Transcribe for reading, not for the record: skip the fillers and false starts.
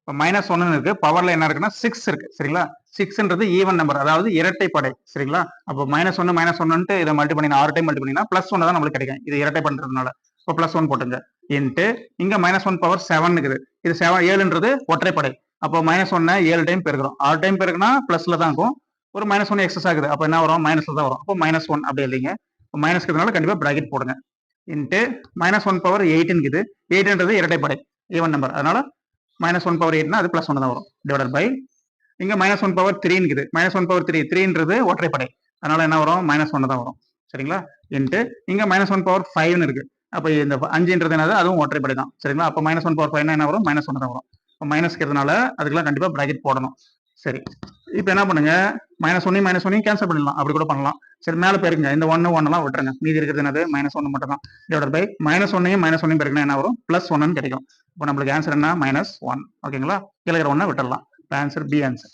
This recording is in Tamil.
இப்போ -1 இருக்கு, பவர்ல என்ன இருக்குன்னா 6 இருக்கு சரிங்களா. 6ன்றது ஈவன் நம்பர், அதாவது இரட்டைப்படை சரிங்களா. அப்போ -1 -1ன்ட்டு இதை மல்டி பண்ணி 6 டைம் மல்டி பண்ணிங்கன்னா +1 தான் நம்மளுக்கு கிடைக்கும். இது இரட்டை பண்றதுனால இப்போ +1 போட்டுங்க. இன்ட்டு இங்க -1 பவர் 7 இருக்குது. இது 7ன்றது ஒற்றைப்படை. அப்போ -1 7 டைம் பெருக்கிறோம். 6 டைம் பெருக்குனா ப்ளஸ்ல தான் இருக்கும். ஒரு -1 எக்ஸஸ் ஆகுது, அப்போ என்ன வரும், மைனஸ்ல தான் வரும். அப்போ -1 அப்படி இல்லைங்க. மைனஸ்க்கிறதுனால கண்டிப்பா பிராக்கெட் போடுங்க. இன்ட்டு -1 பவர் 8 இருக்குது. 8ன்றது இரட்டைப்படை, ஈவன் நம்பர், அதனால -1 பவர் 8னா அது +1 தான் வரும். டிவைடட் பை இங்க -1 பவர் 3 இருக்குது. -1 பவர் 3ன்றது ஒற்றைப்படை, அதனால என்ன வரும், -1 தான் வரும் சரிங்களா. இன்ட்டு இங்க -1 பவர் 5 இருக்கு. அப்ப இந்த 5ன்றது என்னது, அதுவும் ஒற்றைப்படை தான் சரிங்களா. அப்ப -1 பவர் 5 என்ன வரும், -1 தான் வரும். இப்போ மைனஸ்க்கிறதுனால அதுக்கெல்லாம் கண்டிப்பா பிராக்கெட் போடணும். சரி, இப்போ என்ன பண்ணுங்க, -1 கேன்சல் பண்ணிடலாம், அப்படி கூட பண்ணலாம். சரி, மேல பெருக்குங்க. இந்த 1 1 விட்டுருங்க. மீதி இருக்கிறது என்னது, -1 மட்டும் தான். டிவைடட் பை -1 பெருக்குனா என்ன வரும், +1 கிடைக்கும். இப்போ நம்மளுக்கு ஆன்சர் என்ன, -1. ஓகேங்களா. கீழே இருக்கிற 1 விட்டுடலாம். Answer B answer.